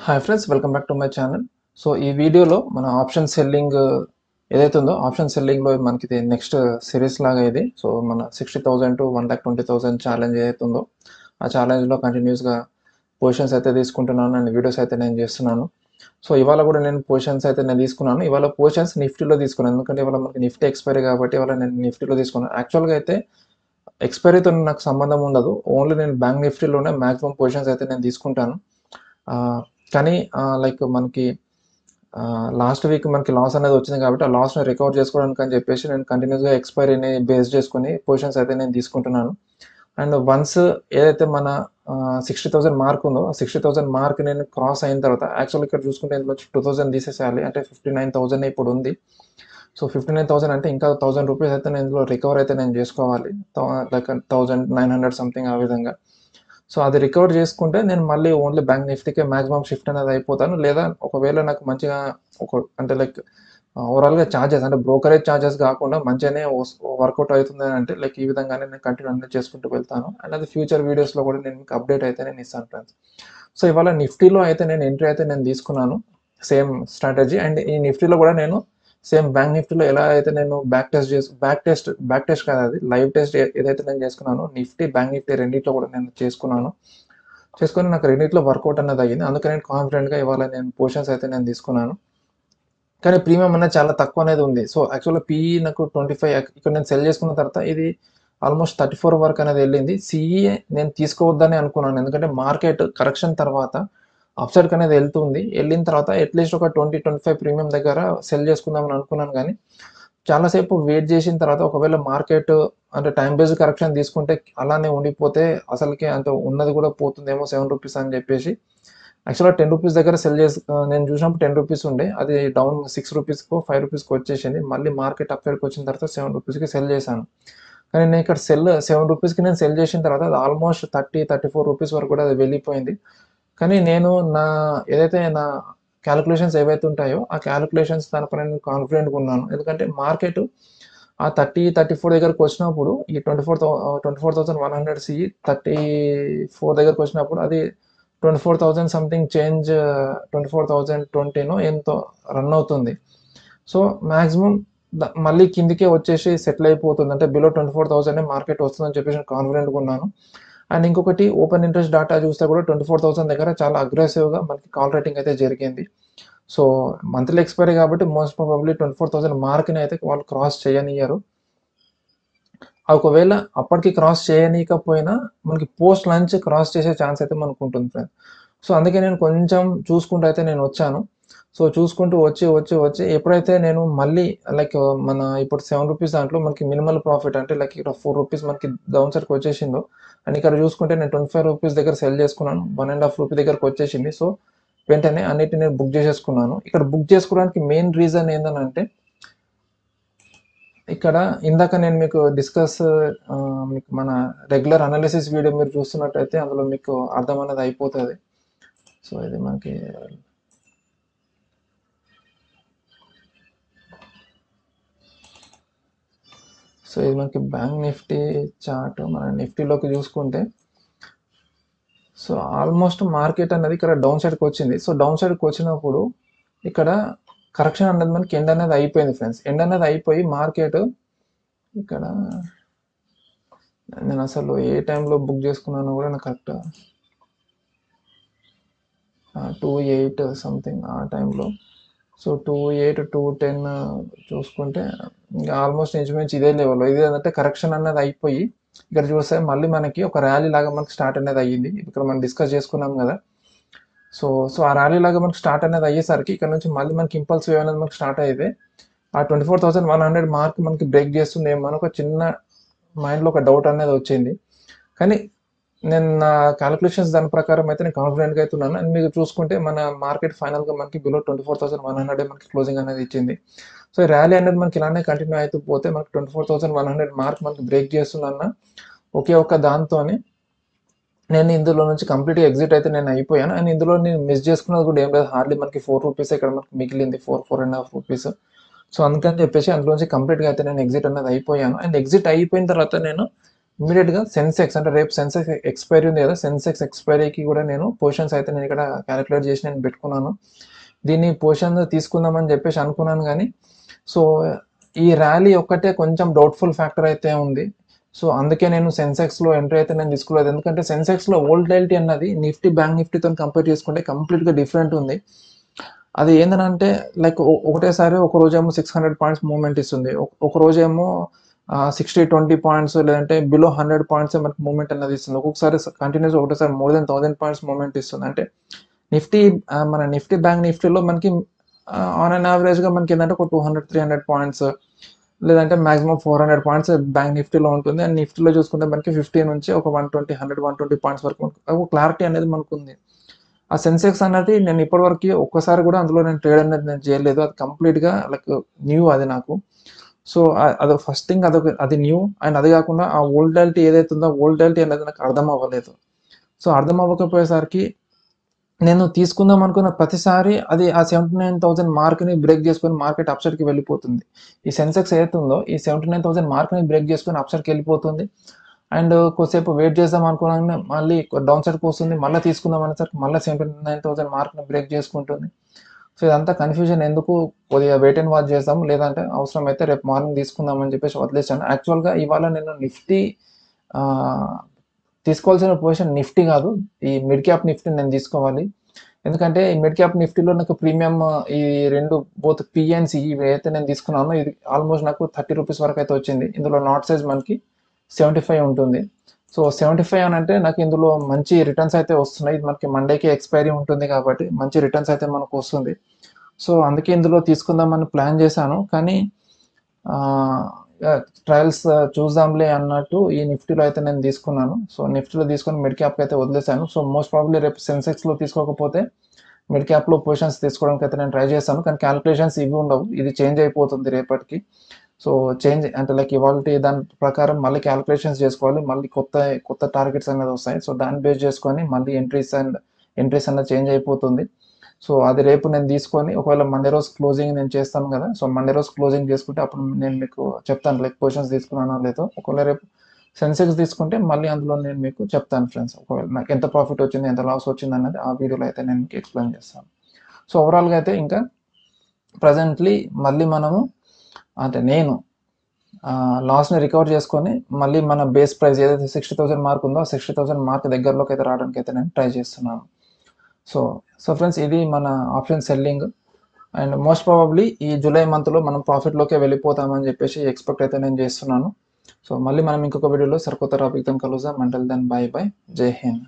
Hi friends, welcome back to my channel. So ఈ వీడియోలో మన ఆప్షన్ సెల్లింగ్ ఏదైతే ఉందో ఆప్షన్ సెల్లింగ్లో మనకి ఇది నెక్స్ట్ సిరీస్ లాగా ఇది. సో మన 60,000 టు 1,20,000 ఛాలెంజ్ ఏదైతే ఉందో ఆ ఛాలెంజ్లో కంటిన్యూస్గా పొజిషన్స్ అయితే తీసుకుంటున్నాను అండ్ వీడియోస్ అయితే నేను చేస్తున్నాను. సో ఇవాళ కూడా నేను పొజిషన్స్ అయితే నేను తీసుకున్నాను. ఇవాళ పొజిషన్స్ నిఫ్టీలో తీసుకున్నాను, ఎందుకంటే ఇవాళ మనకి నిఫ్టీ ఎక్స్పైరీ కాబట్టి ఇవాళ నేను నిఫ్టీలో తీసుకున్నాను. యాక్చువల్గా అయితే ఎక్స్పైరీతో నాకు సంబంధం ఉండదు, ఓన్లీ నేను బ్యాంక్ నిఫ్టీలోనే మ్యాక్సిమం పొజిషన్స్ అయితే నేను తీసుకుంటాను. కానీ లైక్ మనకి లాస్ట్ వీక్ మనకి లాస్ అనేది వచ్చింది కాబట్టి ఆ లాస్‌ని రికవర్ చేసుకోవడానికి అని చెప్పేసి నేను కంటిన్యూస్‌గా ఎక్స్‌పైరీని బేస్ చేసుకొని పొజిషన్స్ అయితే నేను తీసుకుంటున్నాను. అండ్ వన్స్ ఏదైతే మన 60,000 మార్క్ ఉందో ఆ 60,000 మార్క్ నేను క్రాస్ అయిన తర్వాత యాక్చువల్‌గా ఇక్కడ చూసుకుంటే ఇందులో 2,000 తీసేసేయాలి, అంటే 59,000 ఇప్పుడు ఉంది. సో 59,000 అంటే ఇంకా ₹1,000 అయితే నేను ఇందులో రికవర్ అయితే నేను చేసుకోవాలి. లైక్ 1,900 సంథింగ్ ఆ విధంగా. సో అది రికవర్ చేసుకుంటే నేను మళ్ళీ ఓన్లీ బ్యాంక్ నిఫ్టీకే మాక్సిమం షిఫ్ట్ అనేది అయిపోతాను. లేదా ఒకవేళ నాకు మంచిగా అంటే లైక్ ఓవరాల్‌గా చార్జెస్ అంటే బ్రోకరేజ్ చార్జెస్ కాకుండా మంచిగానే వర్కౌట్ అవుతుంది అని అంటే లైక్ ఈ విధంగానే నేను కంటిన్యూ అనేది చేసుకుంటూ వెళ్తాను. అండ్ అది ఫ్యూచర్ వీడియోస్‌లో కూడా నేను మీకు అప్డేట్ అయితే నేను ఇస్తాను ఫ్రెండ్స్. సో ఇవాళ నిఫ్టీలో అయితే నేను ఎంట్రీ అయితే నేను తీసుకున్నాను. Same strategy. అండ్ ఈ నిఫ్టీలో కూడా నేను సేమ్ బ్యాంక్ నిఫ్టీలో ఎలా అయితే నేను బ్యాక్ టెస్ట్ కాదు, అది లైవ్ టెస్ట్ ఏదైతే నేను చేసుకున్నానో నిఫ్టీ, బ్యాంక్ నిఫ్టీ రెండిట్లో కూడా నేను చేసుకున్నాను. చేసుకొని నాకు రెండిట్లో వర్కౌట్ అనేది అయ్యింది. అందుకే నేను కాన్ఫిడెంట్‌గా ఇవాళ నేను పొజిషన్స్ అయితే నేను తీసుకున్నాను. కానీ ప్రీమియం అనేది చాలా తక్కువ అనేది ఉంది. సో యాక్చువల్‌గా పీఈ నాకు 25 ఇక్కడ నేను సెల్ చేసుకున్న తర్వాత ఇది ఆల్మోస్ట్ 34 వరకు అనేది వెళ్ళింది. సీఈ నేను తీసుకోవద్దని అనుకున్నాను, ఎందుకంటే మార్కెట్ కరెక్షన్ తర్వాత అప్‌సైడ్‌కి అనేది వెళ్తుంది. వెళ్ళిన తర్వాత అట్‌లీస్ట్ ఒక 20, 25 ప్రీమియం దగ్గర సెల్ చేసుకుందామని అనుకున్నాను. కానీ చాలా సేపు వెయిట్ చేసిన తర్వాత ఒకవేళ మార్కెట్ అంటే టైమ్ బేస్డ్ కరెక్షన్ తీసుకుంటే అలానే ఉండిపోతే అసలుకే అంటే ఉన్నది కూడా పోతుందేమో రూ. 7 అని చెప్పేసి యాక్చువల్‌గా రూ. 10 దగ్గర సెల్ చేసి నేను చూసినప్పుడు రూ. 10 ఉండే. అది డౌన్ రూ. 6కో, రూ. 5కో వచ్చేసింది. మళ్ళీ మార్కెట్ అప్ సైడ్‌కి వచ్చిన తర్వాత రూ. 7కి సెల్ చేశాను. కానీ నేను ఇక్కడ రూ. 7కి నేను సెల్ చేసిన తర్వాత అది ఆల్మోస్ట్ 30, రూ. 34 వరకు కూడా అది వెళ్ళిపోయింది. కానీ నేను ఏదైతే నా కాలిక్యులేషన్స్ ఏవైతే ఉంటాయో ఆ కాలిక్యులేషన్స్ దానిపైన నేను కాన్ఫిడెంట్‌గా ఉన్నాను. ఎందుకంటే మార్కెట్ ఆ 30, 34 దగ్గరకు వచ్చినప్పుడు ఈ 24,100 సీఈ 34 దగ్గరకు వచ్చినప్పుడు అది 24,000 సంథింగ్ చేంజ్, 24,020నో ఎంతో రన్ అవుతుంది. సో మాక్సిమం మళ్ళీ కిందికే వచ్చేసి సెటిల్ అయిపోతుంది. అంటే బిలో 24,000 మార్కెట్ వస్తుందని చెప్పేసి నేను కాన్ఫిడెంట్‌గా ఉన్నాను. అండ్ ఇంకొకటి ఓపెన్ ఇంట్రెస్ట్ డాటా చూస్తే కూడా 24,000 దగ్గర చాలా అగ్రెసివ్‌గా మనకి కాల్ రేటింగ్ అయితే జరిగింది. సో మంత్లీ ఎక్స్‌పైరీ కాబట్టి మోస్ట్ ప్రాబబ్లీ 24,000 మార్క్‌ని అయితే వాళ్ళు క్రాస్ చేయనియ్యరు. ఒకవేళ అప్పటికి క్రాస్ చేయనీయకపోయినా మనకి పోస్ట్ లంచ్ క్రాస్ చేసే ఛాన్స్ అయితే మనకుంటుంది ఫ్రెండ్స్. సో అందుకే నేను కొంచెం చూసుకుంటూ అయితే నేను వచ్చాను. సో చూసుకుంటూ వచ్చి ఎప్పుడైతే నేను మళ్ళీ లైక్ మన ఇప్పుడు రూ. 7 దాంట్లో మనకి మినిమల్ ప్రాఫిట్ అంటే లైక్ ఇక్కడ రూ. 4 మనకి డౌన్ సైడ్‌కి వచ్చేసిందో, అండ్ ఇక్కడ చూసుకుంటే నేను రూ. 25 దగ్గర సెల్ చేసుకున్నాను. రూ. 1.5 దగ్గరకు వచ్చేసింది. సో వెంటనే అన్నిటిని నేను బుక్ చేసేసుకున్నాను. ఇక్కడ బుక్ చేసుకోవడానికి మెయిన్ రీజన్ ఏందనంటే ఇక్కడ ఇందాక నేను మీకు మీకు మన రెగ్యులర్ అనాలిసిస్ వీడియో మీరు చూస్తున్నట్టయితే అందులో మీకు అర్థం అనేది అయిపోతది. సో ఇది మనకి బ్యాంక్ నిఫ్టీ చార్ట్. మన నిఫ్టీలోకి చూసుకుంటే సో ఆల్మోస్ట్ మార్కెట్ అనేది ఇక్కడ డౌన్ సైడ్‌కి వచ్చింది. సో డౌన్ సైడ్‌కి వచ్చినప్పుడు ఇక్కడ కరెక్షన్ అనేది మనకి ఎండ్ అనేది అయిపోయింది ఫ్రెండ్స్. ఎండ్ అనేది అయిపోయి మార్కెట్ ఇక్కడ నేను అసలు ఏ టైంలో బుక్ చేసుకున్నానో కూడా నాకు కరెక్ట్ 2:08 సంథింగ్ ఆ టైంలో. సో 2:08, 2:10 చూసుకుంటే ఇంకా ఆల్మోస్ట్ ఇంచుమించు ఇదే లెవెల్‌లో. ఇదేంటంటే కరెక్షన్ అనేది అయిపోయి ఇక్కడ చూస్తే మళ్ళీ మనకి ఒక ర్యాలీ లాగా మనకి స్టార్ట్ అనేది అయ్యింది. ఇక్కడ మనం డిస్కస్ చేసుకున్నాం కదా! సో ఆ ర్యాలీ లాగా మనకి స్టార్ట్ అనేది అయ్యేసరికి ఇక్కడ నుంచి మళ్ళీ మనకి ఇంపల్స్ వేవ్ అనేది మనకి స్టార్ట్ అయితే ఆ 24,100 మార్క్ మనకి బ్రేక్ చేస్తుందేమో అని ఒక చిన్న మైండ్‌లో ఒక డౌట్ అనేది వచ్చింది. కానీ నేను నా కాలిక్యులేషన్స్ దాని ప్రకారం అయితే నేను కాన్ఫిడెంట్‌గా అయితే ఉన్నాను. అండ్ మీరు చూసుకుంటే మన మార్కెట్ ఫైనల్‌గా మనకి బిలో 24,100 మనకి క్లోజింగ్ అనేది ఇచ్చింది. సో ఈ ర్యాలీ అనేది మనకి ఇలానే కంటిన్యూ అవుతూ పోతే మనకి 24,100 మార్క్ మనకి బ్రేక్ చేస్తుందన్న ఒకే ఒక్క దాంతోని నేను ఇందులో నుంచి కంప్లీట్‌గా ఎగ్జిట్ అయితే నేను అయిపోయాను. అండ్ ఇందులో నేను మిస్ చేసుకున్నది కూడా ఏం లేదు. హార్డ్‌లీ మనకి రూ. 4 ఇక్కడ మనకి మిగిలింది. 4.5 రూపీస్. సో అందుకని చెప్పేసి అందులో నుంచి కంప్లీట్‌గా అయితే నేను ఎగ్జిట్ అనేది అయిపోయాను. అండ్ ఎగ్జిట్ అయిపోయిన తర్వాత నేను ఇమీడియట్గా సెన్సెక్స్ అంటే రేపు సెన్సెక్స్ ఎక్స్పైరీ ఉంది కదా, సెన్సెక్స్ ఎక్స్పైరీకి కూడా నేను పొజిషన్స్ అయితే నేను ఇక్కడ క్యాలిక్యులేట్ చేసి నేను పెట్టుకున్నాను. దీన్ని పొజిషన్ తీసుకుందామని చెప్పేసి అనుకున్నాను కానీ సో ఈ ర్యాలీ ఒక్కటే కొంచెం డౌట్ఫుల్ ఫ్యాక్టర్ అయితే ఉంది. సో అందుకే నేను సెన్సెక్స్లో ఎంట్రీ అయితే నేను తీసుకోలేదు. ఎందుకంటే సెన్సెక్స్లో వోల్టాలిటీ అన్నది నిఫ్టీ బ్యాంక్ నిఫ్టీతో కంపేర్ చేసుకుంటే కంప్లీట్గా డిఫరెంట్ ఉంది. అది ఏంటంటే లైక్ ఒకటేసారి ఒక రోజేమో 600 పాయింట్స్ మూవ్మెంట్ ఇస్తుంది, ఒక రోజేమో 60-20 పాయింట్స్ లేదంటే బిలో 100 పాయింట్స్ మనకి మూవ్మెంట్ అనేది ఇస్తుంది. ఒక్కొక్కసారి కంటిన్యూస్ ఒకటేసారి మోర్ దెన్ 1000 పాయింట్స్ మూవ్మెంట్ ఇస్తుంది. అంటే నిఫ్టీ మన నిఫ్టీ బ్యాంక్ నిఫ్టీలో మనకి ఆన్ అండ్ యావరేజ్గా మనకి ఏంటంటే ఒక 200-300 పాయింట్స్ లేదంటే మాక్సిమం 400 పాయింట్స్ బ్యాంక్ నిఫ్టీలో ఉంటుంది. అండ్ నిఫ్టీలో చూసుకుంటే మనకి 50 నుంచి ఒక 120 పాయింట్స్ వరకు ఒక క్లారిటీ అనేది మనకు ఉంది. ఆ సెన్సెక్స్ అనేది నేను ఇప్పటివరకు ఒక్కసారి కూడా అందులో నేను ట్రేడ్ అనేది నేను చేయలేదు. అది కంప్లీట్గా లైక్ న్యూ అది నాకు. సో అది ఫస్ట్ థింగ్ అది న్యూ. అండ్ అది కాకుండా ఆ వోల్టాలిటీ ఏదైతే ఉందో వోల్టాలిటీ అనేది నాకు అర్థం అవ్వలేదు. సో అర్థం అవ్వకపోయేసరికి నేను తీసుకుందాం అనుకున్న ప్రతిసారి అది ఆ 79,000 మార్క్ని బ్రేక్ చేసుకొని మార్కెట్ అప్సైడ్కి వెళ్ళిపోతుంది. ఈ సెన్సెక్స్ ఏదైతే ఉందో ఈ 79,000 మార్క్ని బ్రేక్ చేసుకొని అప్సైడ్కి వెళ్ళిపోతుంది. అండ్ కొద్దిసేపు వెయిట్ చేద్దాం అనుకున్నాను, మళ్ళీ డౌన్ సైడ్కి వస్తుంది, మళ్ళీ తీసుకుందాం అనేసరికి మళ్ళీ 79,000 మార్క్ని బ్రేక్ చేసుకుంటుంది. సో ఇదంతా కన్ఫ్యూజన్ ఎందుకు, కొద్దిగా వెయిట్ అండ్ వాచ్ చేద్దాం, లేదంటే అవసరం అయితే రేపు మార్నింగ్ తీసుకుందాం అని చెప్పేసి వదిలేసాను. యాక్చువల్గా ఇవాళ నేను నిఫ్టీ తీసుకోవాల్సిన పొజిషన్ నిఫ్టీ కాదు, ఈ మిడ్ క్యాప్ నిఫ్టీ నేను తీసుకోవాలి. ఎందుకంటే ఈ మిడ్ క్యాప్ నిఫ్టీలో నాకు ప్రీమియం ఈ రెండు బోత్ పిఎన్సి ఇవి అయితే నేను తీసుకున్నాను, ఇది ఆల్మోస్ట్ నాకు 30 రూపీస్ వరకు అయితే వచ్చింది. ఇందులో నాట్ సైజ్ మనకి 75 ఉంటుంది. సో 75 అని అంటే నాకు ఇందులో మంచి రిటర్న్స్ అయితే వస్తున్నాయి. ఇది మనకి మండేకి ఎక్స్పైరీ ఉంటుంది కాబట్టి మంచి రిటర్న్స్ అయితే మనకు వస్తుంది. సో అందుకే ఇందులో తీసుకుందామని ప్లాన్ చేశాను. కానీ ట్రయల్స్ చూద్దాంలే అన్నట్టు ఈ నిఫ్టీలో అయితే నేను తీసుకున్నాను. సో నిఫ్టీలో తీసుకొని మిడ్ క్యాప్ అయితే వదిలేశాను. సో మోస్ట్ ప్రాబ్లీ రేపు సెన్సెక్స్లో తీసుకోకపోతే మిడ్ క్యాప్లో పొజిషన్స్ తీసుకోవడానికి అయితే నేను ట్రై చేస్తాను. కానీ క్యాలిక్యులేషన్స్ ఇవి ఉండవు, ఇది చేంజ్ అయిపోతుంది రేపటికి. సో చేంజ్ అంటే లైక్ ఇవాళ దాని ప్రకారం మళ్ళీ క్యాలిక్యులేషన్స్ చేసుకోవాలి, మళ్ళీ కొత్త టార్గెట్స్ అనేది వస్తాయి. సో దాన్ని బేస్ చేసుకొని మళ్ళీ ఎంట్రీస్ అనేది చేంజ్ అయిపోతుంది. సో అది రేపు నేను తీసుకొని ఒకవేళ మండే రోజు క్లోజింగ్ నేను చేస్తాను కదా, సో మండే రోజు క్లోజింగ్ చేసుకుంటే అప్పుడు నేను మీకు చెప్తాను లైక్ పొజిషన్స్ తీసుకున్నానో లేదో. ఒకవేళ రేపు సెన్సెక్స్ తీసుకుంటే మళ్ళీ అందులో నేను మీకు చెప్తాను ఫ్రెండ్స్, ఒకవేళ నాకు ఎంత ప్రాఫిట్ వచ్చింది ఎంత లాస్ వచ్చింది అనేది ఆ వీడియోలో అయితే నేను మీకు ఎక్స్ప్లెయిన్ చేస్తాను. సో ఓవరాల్గా అయితే ఇంకా ప్రజెంట్లీ మళ్ళీ మనము అంటే నేను లాస్ని రికవర్ చేసుకొని మళ్ళీ మన బేస్ ప్రైస్ ఏదైతే 60,000 మార్క్ ఉందో 60,000 మార్క్ దగ్గరలోకి అయితే రావడానికి అయితే నేను ట్రై చేస్తున్నాను. సో ఫ్రెండ్స్ ఇది మన option selling. And most probably ఈ జూలై మంత్లో మనం ప్రాఫిట్లోకే వెళ్ళిపోతామని చెప్పేసి ఎక్స్పెక్ట్ అయితే నేను చేస్తున్నాను. సో మళ్ళీ మనం ఇంకొక వీడియోలో సరికొత్త టాపిక్తో కలుద్దాం. అంటిల్ దెన్ బై బై, జై హింద్.